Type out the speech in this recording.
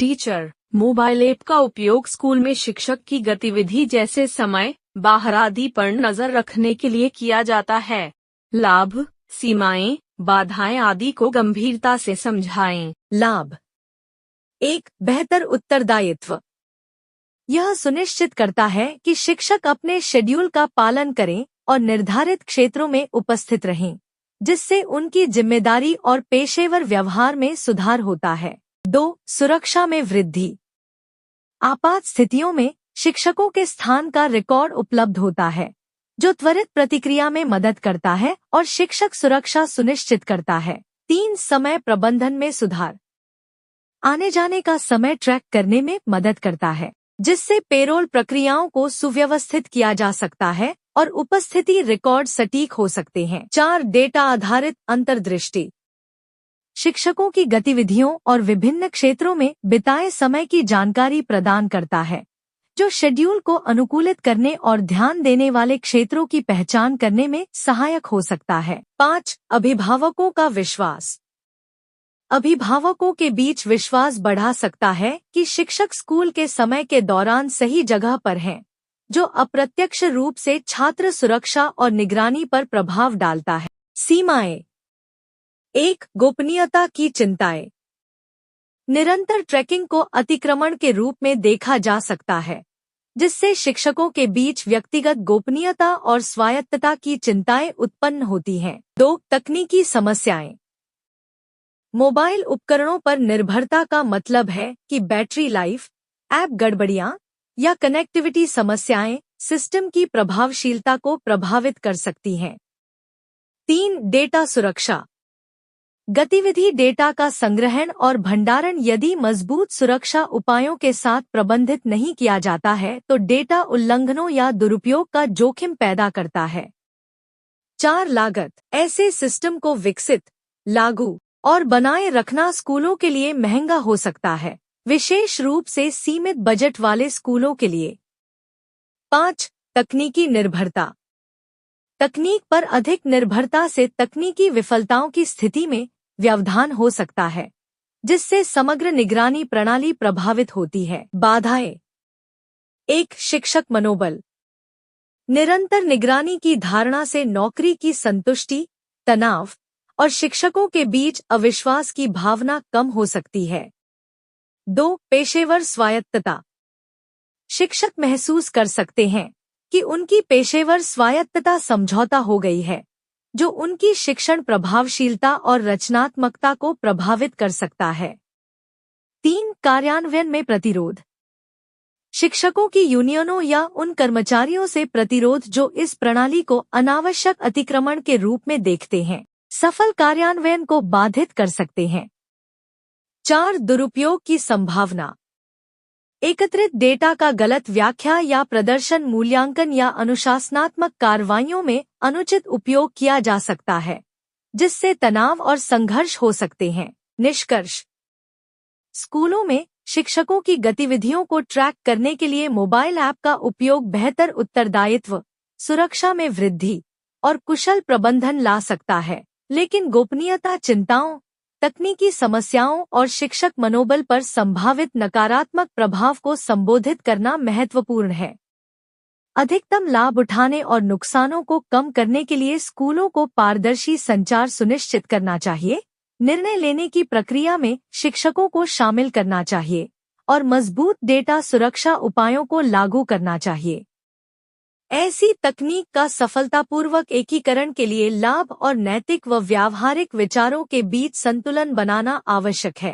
Teacher mobile app का उपयोग school में शिक्षक की गतिविधि जैसे समय, बाहर आदि पर नजर रखने के लिए किया जाता है। लाभ, सीमाएं, बाधाएं आदि को गंभीरता से समझाएं। लाभ 1. बेहतर उत्तरदायित्व। यह सुनिश्चित करता है कि शिक्षक अपने शेड्यूल का पालन करें और निर्धारित क्षेत्रों में उपस्थित रहें, जिससे उनकी जिम्मेदारी और पेशेवर व्यवहार में सुधार होता है। 2. सुरक्षा में वृद्धि। आपात स्थितियों में शिक्षकों के स्थान का रिकॉर्ड उपलब्ध होता है, जो त्वरित प्रतिक्रिया में मदद करता है और शिक्षक सुरक्षा सुनिश्चित करता है। 3. समय प्रबंधन में सुधार। आने जाने का समय ट्रैक करने में मदद करता है, जिससे पेरोल प्रक्रियाओं को सुव्यवस्थित किया जा सकता है और उपस्थिति रिकॉर्ड सटीक हो सकते हैं। 4. डेटा आधारित अंतर्दृष्टि। शिक्षकों की गतिविधियों और विभिन्न क्षेत्रों में बिताए समय की जानकारी प्रदान करता है, जो शेड्यूल को अनुकूलित करने और ध्यान देने वाले क्षेत्रों की पहचान करने में सहायक हो सकता है। 5. अभिभावकों का विश्वास। अभिभावकों के बीच विश्वास बढ़ा सकता है कि शिक्षक स्कूल के समय के दौरान सही जगह पर हैं, जो अप्रत्यक्ष रूप से छात्र सुरक्षा और निगरानी पर प्रभाव डालता है। सीमाएं। 1. गोपनीयता की चिंताएं। निरंतर ट्रैकिंग को अतिक्रमण के रूप में देखा जा सकता है, जिससे शिक्षकों के बीच व्यक्तिगत गोपनीयता और स्वायत्तता की चिंताएं उत्पन्न होती हैं। 2. तकनीकी समस्याएं। मोबाइल उपकरणों पर निर्भरता का मतलब है कि बैटरी लाइफ, ऐप गड़बड़ियां या कनेक्टिविटी समस्याएं सिस्टम की प्रभावशीलता को प्रभावित कर सकती हैं। 3. डेटा सुरक्षा। गतिविधि डेटा का संग्रहण और भंडारण यदि मजबूत सुरक्षा उपायों के साथ प्रबंधित नहीं किया जाता है तो डेटा उल्लंघनों या दुरुपयोग का जोखिम पैदा करता है। 4. लागत। ऐसे सिस्टम को विकसित, लागू और बनाए रखना स्कूलों के लिए महंगा हो सकता है, विशेष रूप से सीमित बजट वाले स्कूलों के लिए। 5. तकनीकी निर्भरता। तकनीक पर अधिक निर्भरता से तकनीकी विफलताओं की स्थिति में व्यवधान हो सकता है, जिससे समग्र निगरानी प्रणाली प्रभावित होती है। बाधाएं। 1. शिक्षक मनोबल। निरंतर निगरानी की धारणा से नौकरी की संतुष्टि, तनाव और शिक्षकों के बीच अविश्वास की भावना कम हो सकती है। 2. पेशेवर स्वायत्तता। शिक्षक महसूस कर सकते हैं कि उनकी पेशेवर स्वायत्तता समझौता हो गई है, जो उनकी शिक्षण प्रभावशीलता और रचनात्मकता को प्रभावित कर सकता है। 3. कार्यान्वयन में प्रतिरोध। शिक्षकों की यूनियनों या उन कर्मचारियों से प्रतिरोध जो इस प्रणाली को अनावश्यक अतिक्रमण के रूप में देखते हैं, सफल कार्यान्वयन को बाधित कर सकते हैं। 4. दुरुपयोग की संभावना। एकत्रित डेटा का गलत व्याख्या या प्रदर्शन मूल्यांकन या अनुशासनात्मक कार्रवाइयों में अनुचित उपयोग किया जा सकता है, जिससे तनाव और संघर्ष हो सकते हैं। निष्कर्ष। स्कूलों में शिक्षकों की गतिविधियों को ट्रैक करने के लिए मोबाइल ऐप का उपयोग बेहतर उत्तरदायित्व, सुरक्षा में वृद्धि और कुशल प्रबंधन ला सकता है, लेकिन गोपनीयता चिंताओं, तकनीकी समस्याओं और शिक्षक मनोबल पर संभावित नकारात्मक प्रभाव को संबोधित करना महत्वपूर्ण है। अधिकतम लाभ उठाने और नुकसानों को कम करने के लिए स्कूलों को पारदर्शी संचार सुनिश्चित करना चाहिए, निर्णय लेने की प्रक्रिया में शिक्षकों को शामिल करना चाहिए और मजबूत डेटा सुरक्षा उपायों को लागू करना चाहिए। ऐसी तकनीक का सफलतापूर्वक एकीकरण के लिए लाभ और नैतिक व व्यावहारिक विचारों के बीच संतुलन बनाना आवश्यक है।